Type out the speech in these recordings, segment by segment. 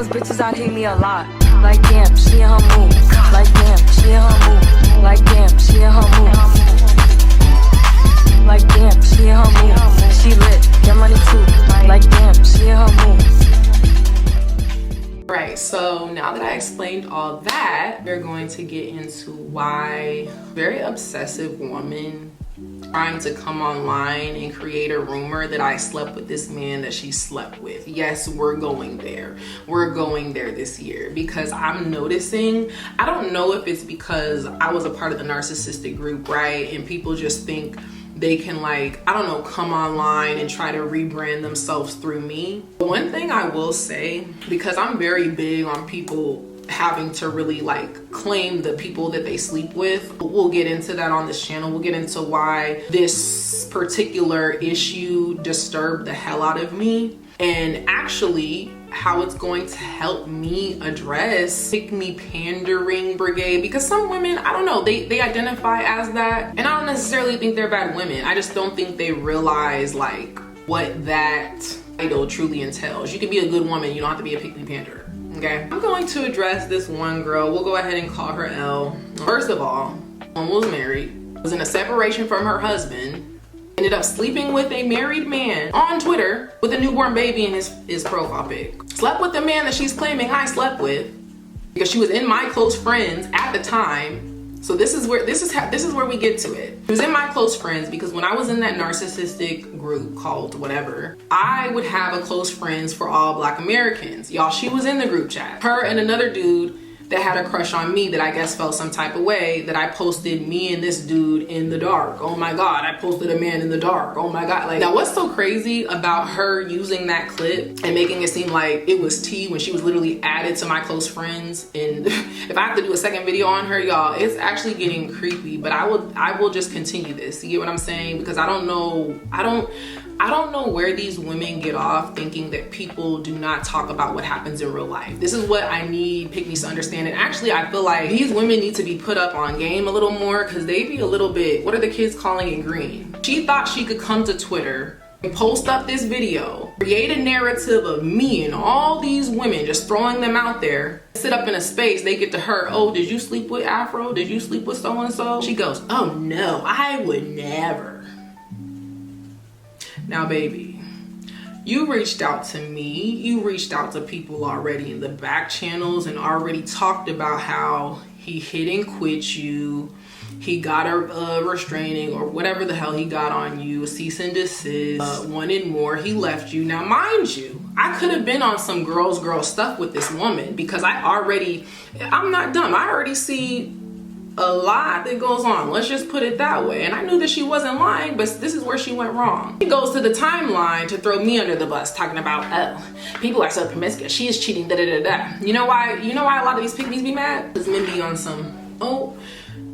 was bitches out hate me a lot. Like damn, she in her mood. Like damn, she in her mood. Like damn, she in her mood. Like damn, she in her mood. She lit, get money too. Like damn, she in her mood. Right, so now that I explained all that, we're going to get into why very obsessive woman trying to come online and create a rumor that I slept with this man that she slept with. Yes, we're going there. We're going there this year because I'm noticing, I don't know if it's because I was a part of the narcissistic group, right? And people just think they can, like, I don't know, come online and try to rebrand themselves through me. One thing I will say, because I'm very big on people having to really like claim the people that they sleep with, we'll get into that on this channel. We'll get into why this particular issue disturbed the hell out of me, and actually how it's going to help me address pick me pandering brigade, because some women, I don't know, they identify as that, and I don't necessarily think they're bad women. I just don't think they realize like what that title truly entails. You can be a good woman, you don't have to be a pick me panderer. Okay, I'm going to address this one girl. We'll go ahead and call her L. First of all, woman was married, was in a separation from her husband, ended up sleeping with a married man on Twitter with a newborn baby in his profile pic. Slept with the man that she's claiming I slept with because she was in my close friends at the time. So this is where we get to it. She was in my close friends because when I was in that narcissistic group called whatever, I would have a close friends for all Black Americans. Y'all, she was in the group chat. Her and another dude that had a crush on me that I guess felt some type of way that I posted me and this dude in the dark. Oh my God, I posted a man in the dark. Oh my God. Like, now what's so crazy about her using that clip and making it seem like it was tea when she was literally added to my close friends? And if I have to do a second video on her, y'all, it's actually getting creepy, but I will just continue this. You get what I'm saying? Because I don't know where these women get off thinking that people do not talk about what happens in real life. This is what I need pick-me's to understand. And actually, I feel like these women need to be put up on game a little more because they be a little bit, what are the kids calling it, green? She thought she could come to Twitter and post up this video, create a narrative of me and all these women, just throwing them out there, sit up in a space, they get to her, oh, did you sleep with Afro? Did you sleep with so-and-so? She goes, oh no, I would never. Now, baby, you reached out to me, you reached out to people already in the back channels and already talked about how he hit and quit you, he got a restraining or whatever the hell he got on you, a cease and desist, wanted more, he left you. Now, mind you, I could have been on some girl stuff with this woman because I'm not dumb. I already see a lot that goes on, let's just put it that way, and I knew that she wasn't lying, but this is where she went wrong. She goes to the timeline to throw me under the bus, talking about, oh, people are so promiscuous, she is cheating, da da da da. You know why a lot of these pygmies be mad? Because men be on some, oh,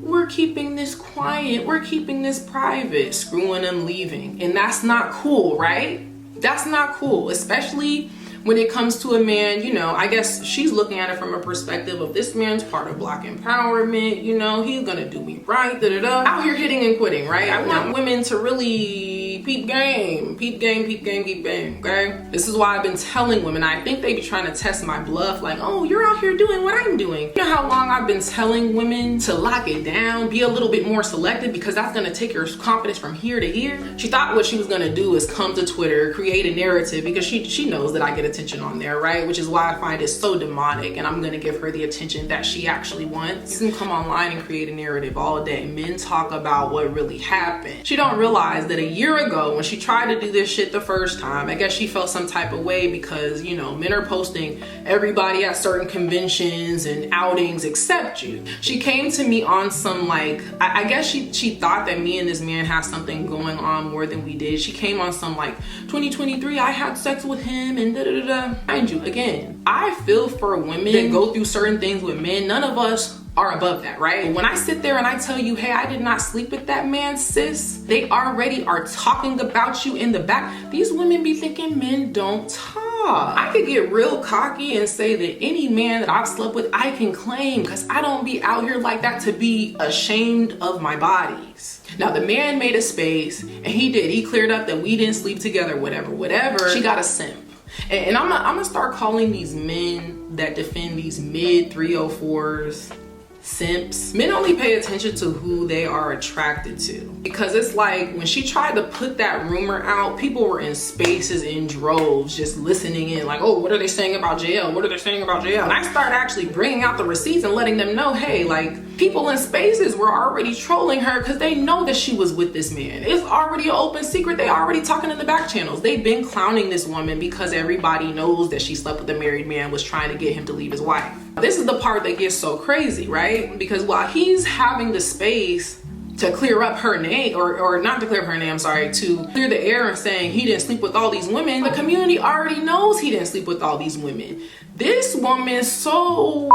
we're keeping this quiet, we're keeping this private, screwing them, leaving, and that's not cool, right? That's not cool, especially when it comes to a man. You know, I guess she's looking at it from a perspective of this man's part of Black empowerment, you know, he's gonna do me right, da da da. Out here hitting and quitting, right? I want women to really peep game, okay? This is why I've been telling women, I think they be trying to test my bluff, like, oh, you're out here doing what I'm doing. You know how long I've been telling women to lock it down, be a little bit more selective, because that's gonna take your confidence from here to here. She thought what she was gonna do is come to Twitter, create a narrative, because she knows that I get attention on there, right? Which is why I find it so demonic, and I'm gonna give her the attention that she actually wants. You can come online and create a narrative all day. Men talk about what really happened. She don't realize that a year ago, when she tried to do this shit the first time, I guess she felt some type of way because, you know, men are posting everybody at certain conventions and outings except you. She came to me on some, like, I guess she thought that me and this man had something going on more than we did. She came on some, like, 2023, I had sex with him and da da da da. Mind you, again, I feel for women that go through certain things with men. None of us are above that, right? When I sit there and I tell you, hey, I did not sleep with that man, sis, they already are talking about you in the back. These women be thinking men don't talk. I could get real cocky and say that any man that I've slept with, I can claim, because I don't be out here like that to be ashamed of my bodies. Now, the man made a space and he cleared up that we didn't sleep together, whatever. She got a simp. And I'm gonna start calling these men that defend these mid 304s simps. Men only pay attention to who they are attracted to, because it's like when she tried to put that rumor out, people were in spaces in droves just listening in, like, oh, what are they saying about JL? What are they saying about JL? And I started actually bringing out the receipts and letting them know, hey, like, people in spaces were already trolling her because they know that she was with this man. It's already an open secret. They already talking in the back channels. They've been clowning this woman because everybody knows that she slept with a married man, was trying to get him to leave his wife. This is the part that gets so crazy, right? Because while he's having the space to clear up her name, or not to clear up her name, I'm sorry, to clear the air and saying he didn't sleep with all these women, the community already knows he didn't sleep with all these women. This woman's so,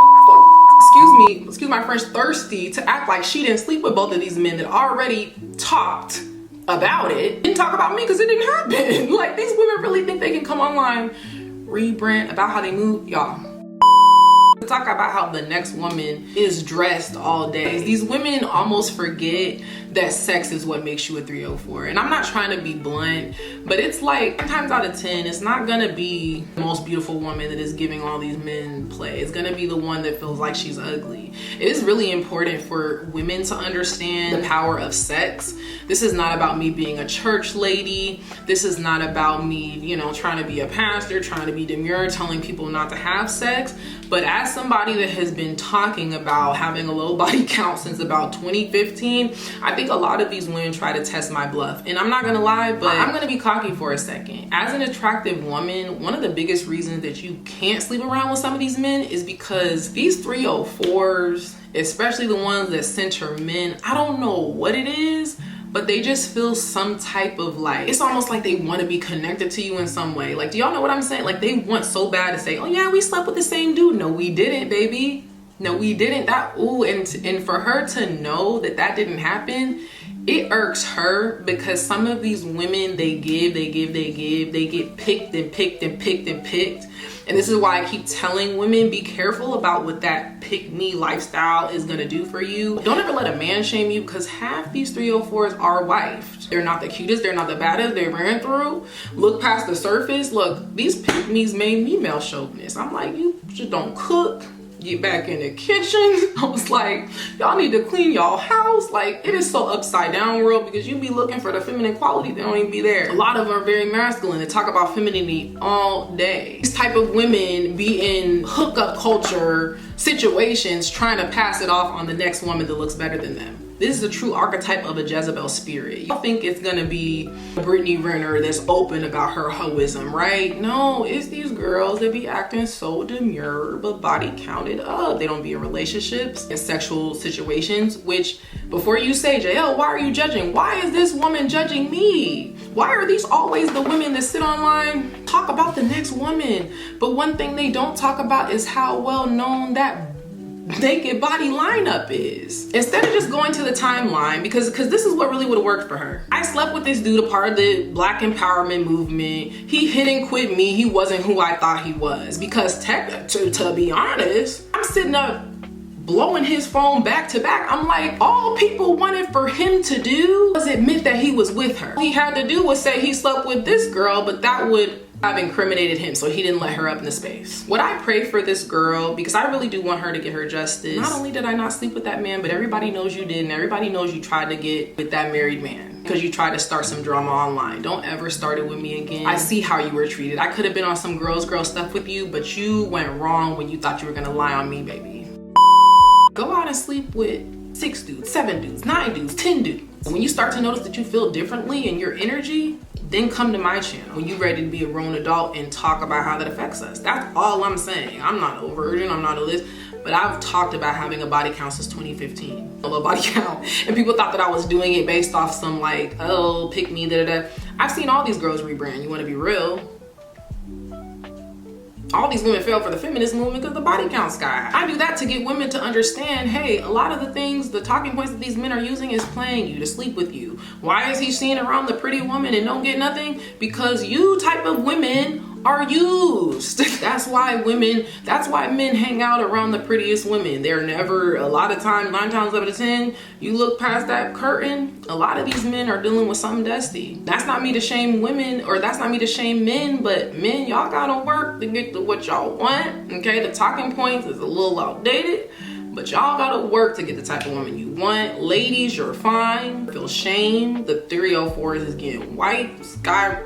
excuse my French, thirsty to act like she didn't sleep with both of these men that already talked about it. Didn't talk about me because it didn't happen. Like, these women really think they can come online, rebrand about how they move, y'all. Talk about how the next woman is dressed all day. These women almost forget that sex is what makes you a 304. And I'm not trying to be blunt, but it's like 9 times out of 10, it's not gonna be the most beautiful woman that is giving all these men play. It's gonna be the one that feels like she's ugly. It is really important for women to understand the power of sex. This is not about me being a church lady. This is not about me, you know, trying to be a pastor, trying to be demure, telling people not to have sex. But as somebody that has been talking about having a low body count since about 2015, I think a lot of these women try to test my bluff. And I'm not gonna lie, but I'm gonna be cocky for a second. As an attractive woman, one of the biggest reasons that you can't sleep around with some of these men is because these 304s, especially the ones that center men, I don't know what it is, but they just feel some type of, like, it's almost like they want to be connected to you in some way. Like, do y'all know what I'm saying? Like, they want so bad to say, oh yeah, we slept with the same dude. No, we didn't, baby. No, we didn't. That, ooh, and for her to know that that didn't happen, it irks her, because some of these women, they get picked and picked and picked and picked. And this is why I keep telling women, be careful about what that pick me lifestyle is gonna do for you. Don't ever let a man shame you, because half these 304s are wifed. They're not the cutest, they're not the baddest, they ran through. Look past the surface. Look, these pick me's made me male chauvinist. I'm like, you just don't cook. Get back in the kitchen. I was like, y'all need to clean y'all house. Like, it is so upside down world, because you be looking for the feminine quality that don't even be there. A lot of them are very masculine. They talk about femininity all day. These type of women be in hookup culture situations trying to pass it off on the next woman that looks better than them. This is a true archetype of a Jezebel spirit. Y'all think it's gonna be Brittany Renner that's open about her hoism, right? No, it's these girls that be acting so demure but body counted up. They don't be in relationships and sexual situations, which, before you say, JL, why are you judging? Why is this woman judging me? Why are these always the women that sit online, talk about the next woman? But one thing they don't talk about is how well known that naked body lineup is. Instead of just going to the timeline, because this is what really would have worked for her. I slept with this dude, a part of the Black empowerment movement. He hit and quit me. He wasn't who I thought he was. Because to be honest, I'm sitting up blowing his phone back to back. I'm like, all people wanted for him to do was admit that he was with her. All he had to do was say he slept with this girl, but that would have incriminated him, so he didn't let her up in the space. Would I pray for this girl? Because I really do want her to get her justice. Not only did I not sleep with that man, but everybody knows you did, and everybody knows you tried to get with that married man because you tried to start some drama online. Don't ever start it with me again. I see how you were treated. I could have been on some girl stuff with you, but you went wrong when you thought you were gonna lie on me, baby. Go out and sleep with 6 dudes, 7 dudes, 9 dudes, 10 dudes. And when you start to notice that you feel differently in your energy, then come to my channel when you're ready to be a grown adult and talk about how that affects us. That's all I'm saying. I'm not a virgin, I'm not a list, but I've talked about having a body count since 2015. A low body count. And people thought that I was doing it based off some, like, oh, pick me, da-da-da. I've seen all these girls rebrand. You wanna be real? All these women fell for the feminist movement because the body count's sky high. I do that to get women to understand, hey, a lot of the things, the talking points that these men are using is playing you to sleep with you. Why is he seeing around the pretty woman and don't get nothing? Because you type of women are used. That's why men hang out around the prettiest women. They're never, a lot of times, 9 times out of 10, you look past that curtain, a lot of these men are dealing with something dusty. That's not me to shame women, or that's not me to shame men, but men, y'all gotta work to get to what y'all want, okay? The talking points is a little outdated, but y'all gotta work to get the type of woman you want. Ladies, you're fine. Feel shame. The 304s is getting white. Sky,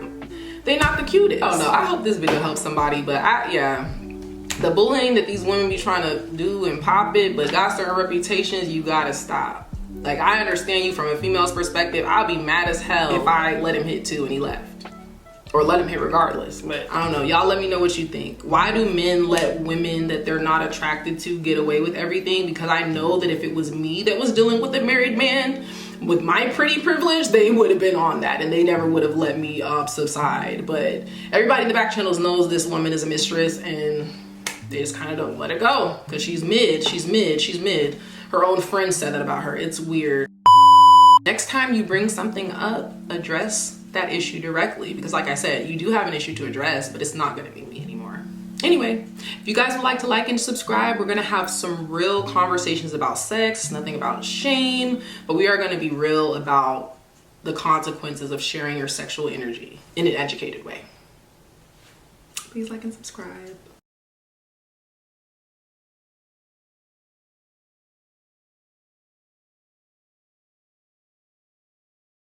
they not the cutest. Oh no, I hope this video helps somebody, but yeah. The bullying that these women be trying to do and pop it, but got certain reputations, you gotta stop. Like, I understand you from a female's perspective. I'll be mad as hell if I let him hit 2 and he left. Or let him hit regardless. But I don't know, y'all let me know what you think. Why do men let women that they're not attracted to get away with everything? Because I know that if it was me that was dealing with a married man, with my pretty privilege, they would have been on that and they never would have let me subside. But everybody in the back channels knows this woman is a mistress, and they just kind of don't let her go because she's mid. Her own friend said that about her. It's weird. Next time you bring something up, address that issue directly, because like I said, you do have an issue to address, but it's not going to be me anymore. Anyway, if you guys would like to like and subscribe, we're gonna have some real conversations about sex, nothing about shame, but we are gonna be real about the consequences of sharing your sexual energy in an educated way. Please like and subscribe.